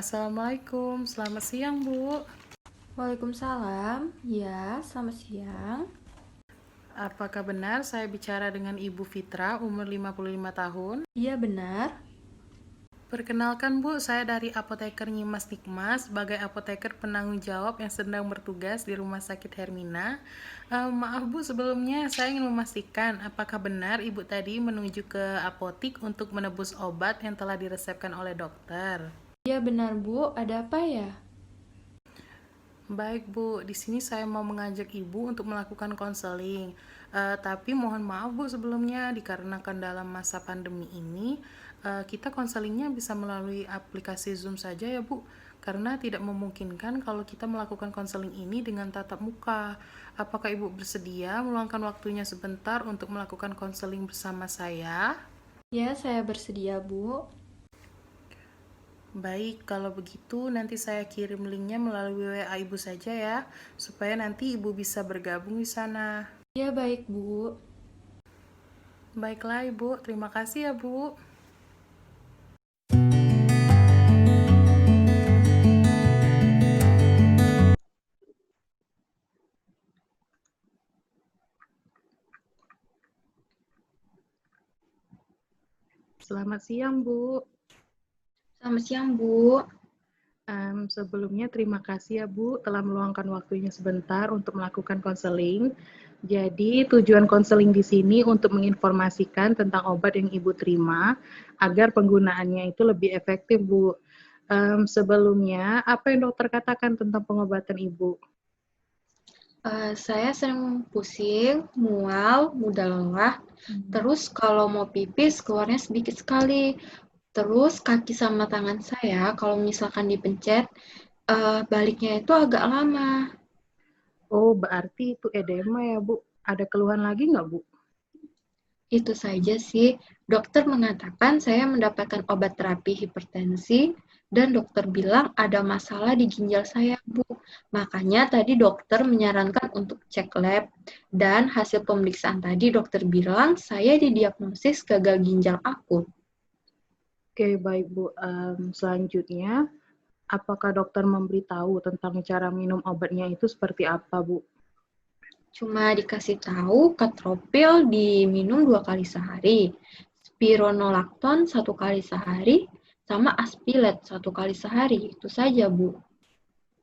Assalamualaikum, selamat siang Bu. Waalaikumsalam. Ya, selamat siang. Apakah benar saya bicara dengan Ibu Fitra, umur 55 tahun? Iya, benar. Perkenalkan Bu, saya dari Apoteker Nyimas Nikmas sebagai apoteker penanggung jawab yang sedang bertugas di Rumah Sakit Hermina. Maaf Bu, sebelumnya saya ingin memastikan apakah benar Ibu tadi menuju ke apotik untuk menebus obat yang telah diresepkan oleh dokter? Iya, benar, Bu. Ada apa ya? Baik Bu, di sini saya mau mengajak Ibu untuk melakukan konseling. Tapi mohon maaf Bu sebelumnya, dikarenakan dalam masa pandemi ini, kita konselingnya bisa melalui aplikasi Zoom saja ya Bu, karena tidak memungkinkan kalau kita melakukan konseling ini dengan tatap muka. Apakah Ibu bersedia meluangkan waktunya sebentar untuk melakukan konseling bersama saya? Ya, saya bersedia, Bu. Baik, kalau begitu nanti saya kirim linknya melalui WA Ibu saja ya, supaya nanti Ibu bisa bergabung di sana. Iya, baik, Bu. Baiklah Ibu, terima kasih ya Bu. Selamat siang Bu. Selamat siang, Bu. Sebelumnya terima kasih ya Bu telah meluangkan waktunya sebentar untuk melakukan konseling. Jadi tujuan konseling di sini untuk menginformasikan tentang obat yang Ibu terima agar penggunaannya itu lebih efektif Bu. Sebelumnya apa yang dokter katakan tentang pengobatan Ibu? Saya sering pusing, mual, mudah lelah. Terus kalau mau pipis, keluarnya sedikit sekali. Terus kaki sama tangan saya, kalau misalkan dipencet, baliknya itu agak lama. Oh, berarti itu edema ya Bu. Ada keluhan lagi nggak Bu? Itu saja sih. Dokter mengatakan saya mendapatkan obat terapi hipertensi dan dokter bilang ada masalah di ginjal saya, Bu. Makanya tadi dokter menyarankan untuk cek lab dan hasil pemeriksaan tadi dokter bilang saya didiagnosis gagal ginjal akut. Oke, baik Bu. Selanjutnya, apakah dokter memberitahu tentang cara minum obatnya itu seperti apa Bu? Cuma dikasih tahu katropil diminum 2 kali sehari, spironolakton 1 kali sehari, sama aspilet 1 kali sehari. Itu saja, Bu.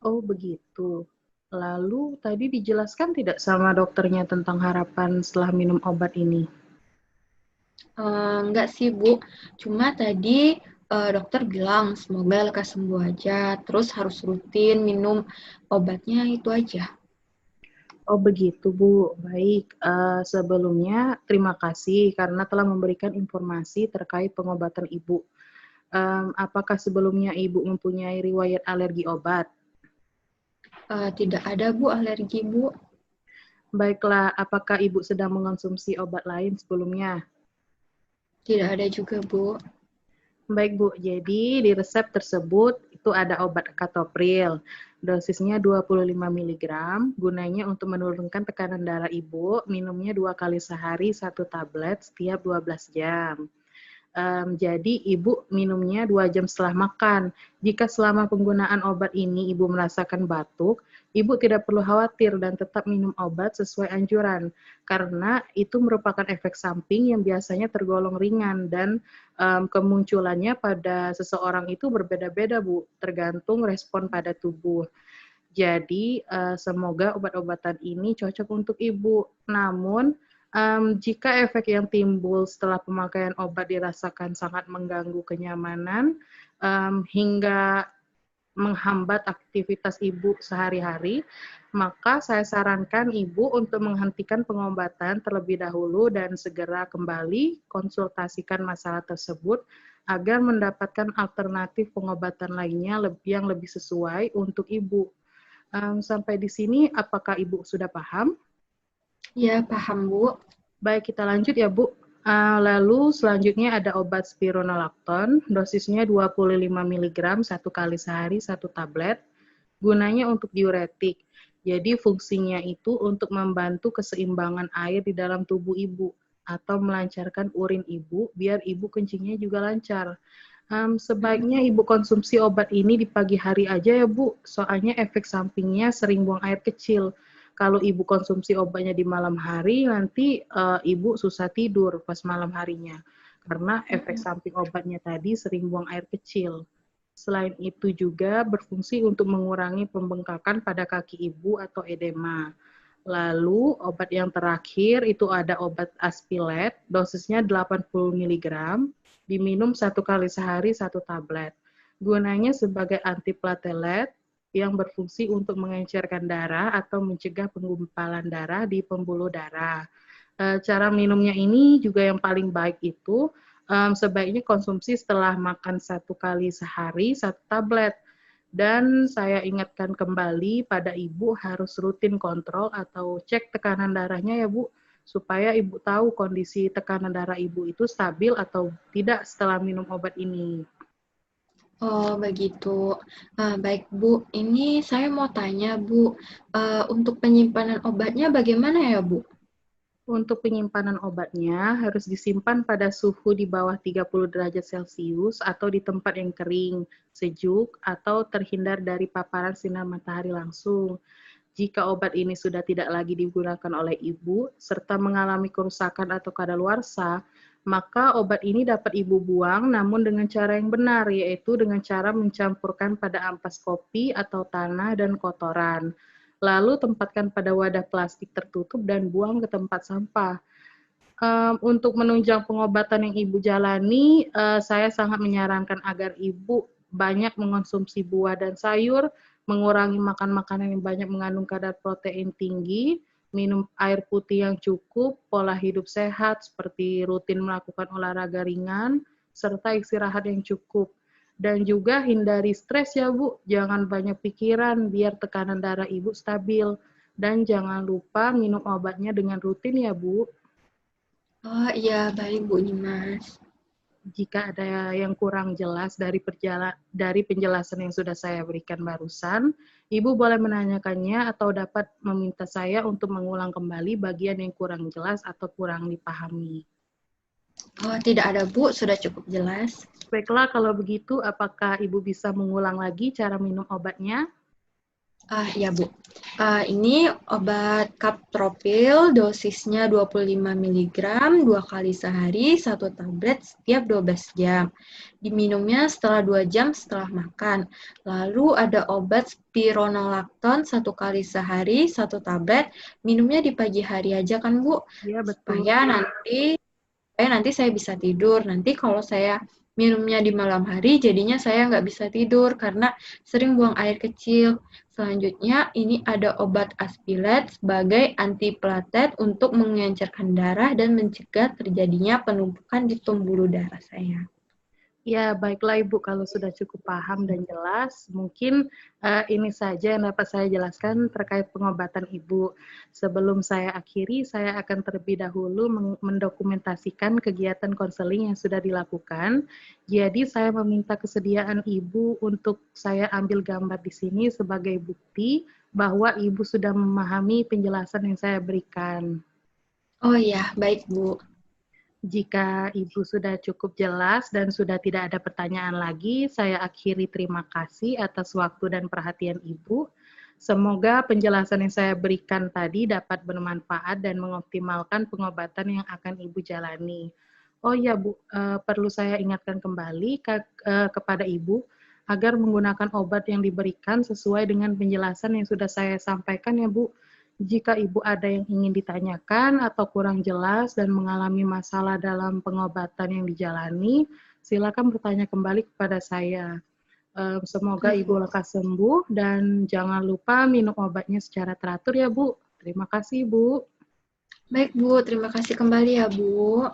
Oh, begitu. Lalu tadi dijelaskan tidak sama dokternya tentang harapan setelah minum obat ini? Enggak sih, Bu. Cuma tadi dokter bilang semoga lekas sembuh aja. Terus harus rutin minum obatnya itu aja. Oh, begitu, Bu. Baik, sebelumnya terima kasih karena telah memberikan informasi terkait pengobatan Ibu. Apakah sebelumnya Ibu mempunyai riwayat alergi obat? Tidak ada, Bu, alergi, Bu. Baiklah, apakah Ibu sedang mengonsumsi obat lain sebelumnya? Tidak ada juga, Bu. Baik Bu, jadi di resep tersebut itu ada obat katopril. Dosisnya 25 miligram, gunanya untuk menurunkan tekanan darah Ibu, minumnya 2 kali sehari 1 tablet setiap 12 jam. Jadi Ibu minumnya 2 jam setelah makan. Jika selama penggunaan obat ini Ibu merasakan batuk, Ibu tidak perlu khawatir dan tetap minum obat sesuai anjuran, karena itu merupakan efek samping yang biasanya tergolong ringan dan kemunculannya pada seseorang itu berbeda-beda Bu, tergantung respon pada tubuh. Jadi semoga obat-obatan ini cocok untuk Ibu. Namun jika efek yang timbul setelah pemakaian obat dirasakan sangat mengganggu kenyamanan hingga menghambat aktivitas Ibu sehari-hari, maka saya sarankan Ibu untuk menghentikan pengobatan terlebih dahulu dan segera kembali konsultasikan masalah tersebut agar mendapatkan alternatif pengobatan lainnya yang lebih sesuai untuk Ibu. Sampai di sini, apakah Ibu sudah paham? Ya, paham, Bu. Baik, kita lanjut ya, Bu. Lalu selanjutnya ada obat spironolakton, dosisnya 25 miligram 1 kali sehari 1 tablet, gunanya untuk diuretik. Jadi fungsinya itu untuk membantu keseimbangan air di dalam tubuh Ibu atau melancarkan urin Ibu biar Ibu kencingnya juga lancar. Sebaiknya Ibu konsumsi obat ini di pagi hari aja ya Bu, soalnya efek sampingnya sering buang air kecil. Kalau Ibu konsumsi obatnya di malam hari, nanti Ibu susah tidur pas malam harinya. Karena efek samping obatnya tadi sering buang air kecil. Selain itu juga berfungsi untuk mengurangi pembengkakan pada kaki Ibu atau edema. Lalu obat yang terakhir itu ada obat Aspilet, dosisnya 80 miligram, diminum 1 kali sehari 1 tablet. Gunanya sebagai antiplatelet yang berfungsi untuk mengencerkan darah atau mencegah penggumpalan darah di pembuluh darah. Cara minumnya ini juga yang paling baik itu sebaiknya konsumsi setelah makan 1 kali sehari 1 tablet. Dan saya ingatkan kembali pada Ibu harus rutin kontrol atau cek tekanan darahnya ya Bu, supaya Ibu tahu kondisi tekanan darah Ibu itu stabil atau tidak setelah minum obat ini. Oh, begitu. Baik, Bu. Ini saya mau tanya, Bu. Untuk penyimpanan obatnya bagaimana ya, Bu? Untuk penyimpanan obatnya harus disimpan pada suhu di bawah 30 derajat Celcius atau di tempat yang kering, sejuk, atau terhindar dari paparan sinar matahari langsung. Jika obat ini sudah tidak lagi digunakan oleh ibu, serta mengalami kerusakan atau kadaluarsa, maka obat ini dapat ibu buang namun dengan cara yang benar, yaitu dengan cara mencampurkan pada ampas kopi atau tanah dan kotoran. Lalu tempatkan pada wadah plastik tertutup dan buang ke tempat sampah. Untuk menunjang pengobatan yang ibu jalani, saya sangat menyarankan agar ibu banyak mengonsumsi buah dan sayur, mengurangi makan makanan yang banyak mengandung kadar protein tinggi, minum air putih yang cukup, pola hidup sehat seperti rutin melakukan olahraga ringan, serta istirahat yang cukup. Dan juga hindari stres ya Bu, jangan banyak pikiran biar tekanan darah ibu stabil. Dan jangan lupa minum obatnya dengan rutin ya Bu. Oh, iya, baik, Bu Nimas. Jika ada yang kurang jelas dari penjelasan yang sudah saya berikan barusan, Ibu boleh menanyakannya atau dapat meminta saya untuk mengulang kembali bagian yang kurang jelas atau kurang dipahami. Oh, tidak ada, Bu. Sudah cukup jelas. Baiklah, kalau begitu, apakah Ibu bisa mengulang lagi cara minum obatnya? Ya, Bu. Ini obat Captropil, dosisnya 25 mg, 2 kali sehari, 1 tablet setiap 12 jam. Diminumnya setelah 2 jam setelah makan. Lalu ada obat Spironolactone, 1 kali sehari, 1 tablet. Minumnya di pagi hari aja kan, Bu? Iya, betul. Supaya nanti saya bisa tidur. Nanti kalau saya minumnya di malam hari, jadinya saya nggak bisa tidur karena sering buang air kecil. Selanjutnya, ini ada obat Aspilet sebagai antiplatet untuk mengencerkan darah dan mencegah terjadinya penumpukan di pembuluh darah saya. Ya, baiklah Ibu, kalau sudah cukup paham dan jelas, mungkin ini saja yang dapat saya jelaskan terkait pengobatan Ibu. Sebelum saya akhiri, saya akan terlebih dahulu mendokumentasikan kegiatan konseling yang sudah dilakukan. Jadi, saya meminta kesediaan Ibu untuk saya ambil gambar di sini sebagai bukti bahwa Ibu sudah memahami penjelasan yang saya berikan. Oh iya, baik Bu. Jika Ibu sudah cukup jelas dan sudah tidak ada pertanyaan lagi, saya akhiri terima kasih atas waktu dan perhatian Ibu. Semoga penjelasan yang saya berikan tadi dapat bermanfaat dan mengoptimalkan pengobatan yang akan Ibu jalani. Oh ya Bu, perlu saya ingatkan kembali kepada Ibu agar menggunakan obat yang diberikan sesuai dengan penjelasan yang sudah saya sampaikan ya Bu. Jika Ibu ada yang ingin ditanyakan atau kurang jelas dan mengalami masalah dalam pengobatan yang dijalani, silakan bertanya kembali kepada saya. Semoga Ibu lekas sembuh dan jangan lupa minum obatnya secara teratur ya Bu. Terima kasih Bu. Baik Bu, terima kasih kembali ya Bu.